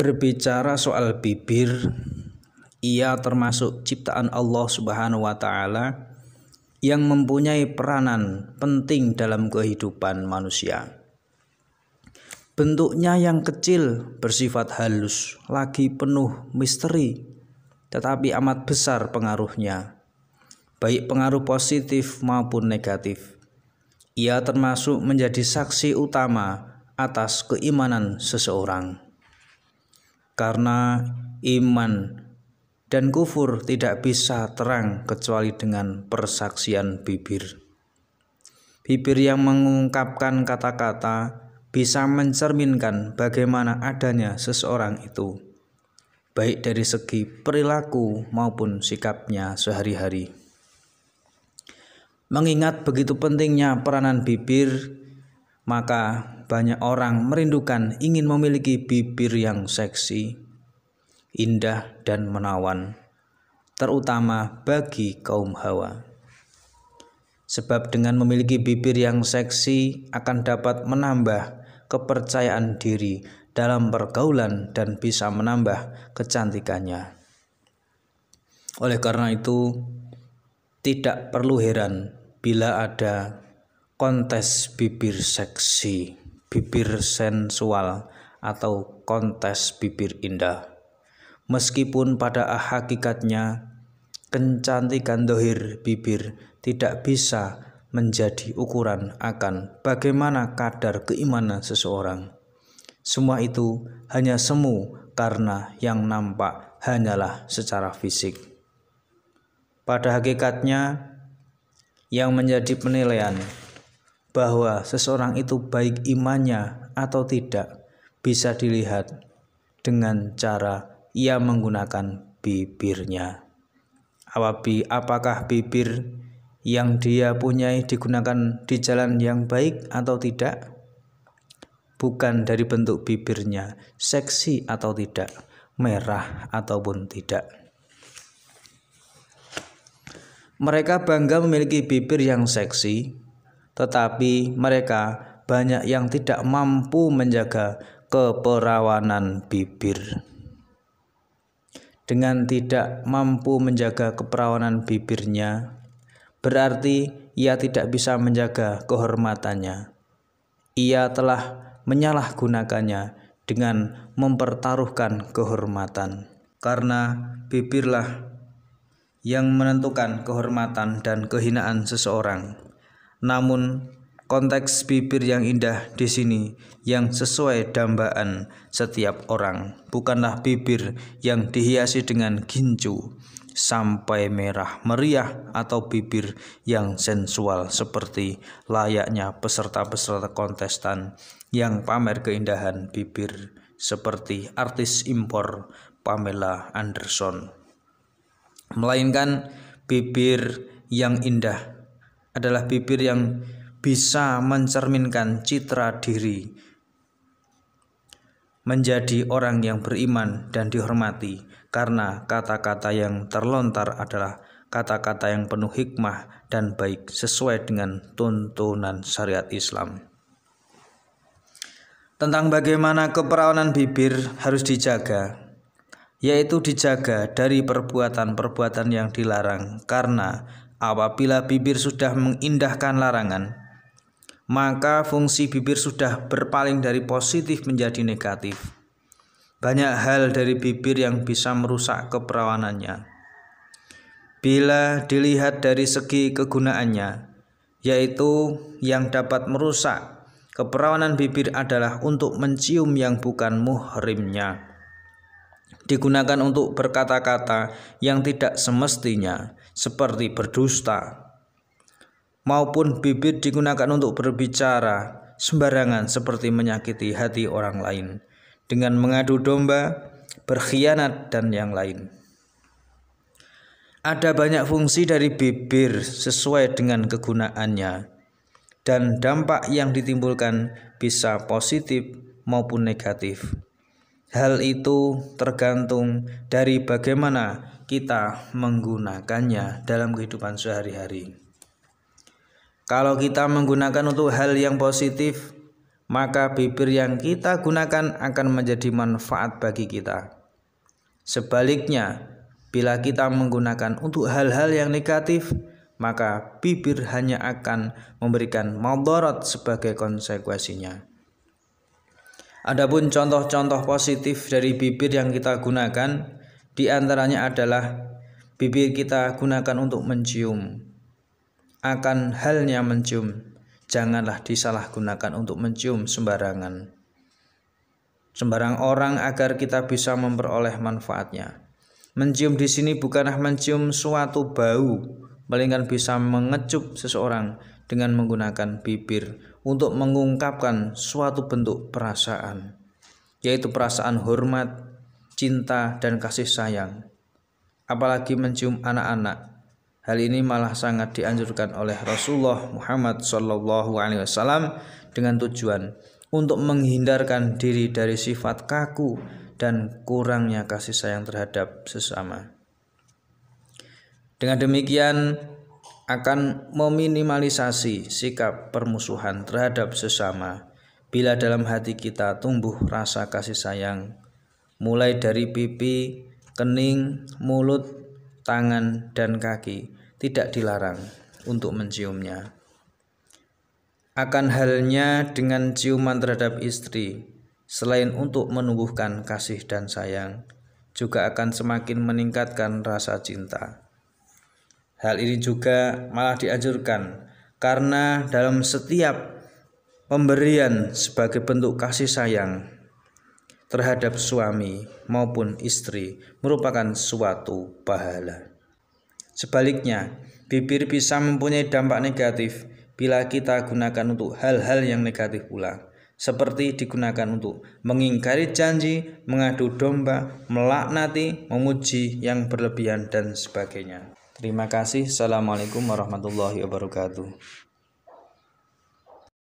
Berbicara soal bibir, ia termasuk ciptaan Allah Subhanahu wa Ta'ala yang mempunyai peranan penting dalam kehidupan manusia. Bentuknya yang kecil, bersifat halus, lagi penuh misteri, tetapi amat besar pengaruhnya, baik pengaruh positif maupun negatif. Ia termasuk menjadi saksi utama atas keimanan seseorang. Karena iman dan kufur tidak bisa terang kecuali dengan persaksian bibir. Bibir yang mengungkapkan kata-kata bisa mencerminkan bagaimana adanya seseorang itu, baik dari segi perilaku maupun sikapnya sehari-hari. Mengingat begitu pentingnya peranan bibir, maka banyak orang merindukan ingin memiliki bibir yang seksi, indah dan menawan, terutama bagi kaum hawa. Sebab dengan memiliki bibir yang seksi akan dapat menambah kepercayaan diri dalam pergaulan dan bisa menambah kecantikannya. Oleh karena itu, tidak perlu heran bila ada kontes bibir seksi, bibir sensual, atau kontes bibir indah. Meskipun pada hakikatnya kecantikan dohir bibir tidak bisa menjadi ukuran akan bagaimana kadar keimanan seseorang. Semua itu hanya semu karena yang nampak hanyalah secara fisik. Pada hakikatnya yang menjadi penilaian bahwa seseorang itu baik imannya atau tidak bisa dilihat dengan cara ia menggunakan bibirnya. Apakah bibir yang dia punyai digunakan di jalan yang baik atau tidak? Bukan dari bentuk bibirnya, seksi atau tidak, merah ataupun tidak. Mereka bangga memiliki bibir yang seksi, tetapi mereka banyak yang tidak mampu menjaga keperawanan bibir. Dengan tidak mampu menjaga keperawanan bibirnya, berarti ia tidak bisa menjaga kehormatannya. Ia telah menyalahgunakannya dengan mempertaruhkan kehormatan. Karena bibirlah yang menentukan kehormatan dan kehinaan seseorang. Namun konteks bibir yang indah di sini yang sesuai dambaan setiap orang bukanlah bibir yang dihiasi dengan gincu sampai merah meriah atau bibir yang sensual seperti layaknya peserta-peserta kontestan yang pamer keindahan bibir seperti artis impor Pamela Anderson. Melainkan bibir yang indah adalah bibir yang bisa mencerminkan citra diri menjadi orang yang beriman dan dihormati karena kata-kata yang terlontar adalah kata-kata yang penuh hikmah dan baik sesuai dengan tuntunan syariat Islam. Tentang bagaimana keperawanan bibir harus dijaga, yaitu dijaga dari perbuatan-perbuatan yang dilarang, karena apabila bibir sudah mengindahkan larangan, maka fungsi bibir sudah berpaling dari positif menjadi negatif. Banyak hal dari bibir yang bisa merusak keperawanannya. Bila dilihat dari segi kegunaannya, yaitu yang dapat merusak keperawanan bibir adalah untuk mencium yang bukan muhrimnya. Digunakan untuk berkata-kata yang tidak semestinya, seperti berdusta, maupun bibir digunakan untuk berbicara sembarangan seperti menyakiti hati orang lain, dengan mengadu domba, berkhianat, dan yang lain. Ada banyak fungsi dari bibir sesuai dengan kegunaannya, dan dampak yang ditimbulkan bisa positif maupun negatif. Hal itu tergantung dari bagaimana kita menggunakannya dalam kehidupan sehari-hari. Kalau kita menggunakan untuk hal yang positif, maka bibir yang kita gunakan akan menjadi manfaat bagi kita. Sebaliknya, bila kita menggunakan untuk hal-hal yang negatif, maka bibir hanya akan memberikan madarat sebagai konsekuensinya. Adapun contoh-contoh positif dari bibir yang kita gunakan, di antaranya adalah bibir kita gunakan untuk mencium. Akan halnya mencium, janganlah disalahgunakan untuk mencium sembarangan. Sembarang orang agar kita bisa memperoleh manfaatnya. Mencium di sini bukanlah mencium suatu bau, melainkan bisa mengecup seseorang dengan menggunakan bibir untuk mengungkapkan suatu bentuk perasaan, yaitu perasaan hormat, cinta, dan kasih sayang. Apalagi mencium anak-anak. Hal ini malah sangat dianjurkan oleh Rasulullah Muhammad SAW dengan tujuan untuk menghindarkan diri dari sifat kaku dan kurangnya kasih sayang terhadap sesama. Dengan demikian akan meminimalisasi sikap permusuhan terhadap sesama bila dalam hati kita tumbuh rasa kasih sayang, mulai dari pipi, kening, mulut, tangan, dan kaki tidak dilarang untuk menciumnya. Akan halnya dengan ciuman terhadap istri, selain untuk menumbuhkan kasih dan sayang, juga akan semakin meningkatkan rasa cinta. Hal ini juga malah dianjurkan karena dalam setiap pemberian sebagai bentuk kasih sayang terhadap suami maupun istri merupakan suatu pahala. Sebaliknya, bibir bisa mempunyai dampak negatif bila kita gunakan untuk hal-hal yang negatif pula, seperti digunakan untuk mengingkari janji, mengadu domba, melaknati, memuji yang berlebihan, dan sebagainya. Terima kasih. Assalamualaikum warahmatullahi wabarakatuh.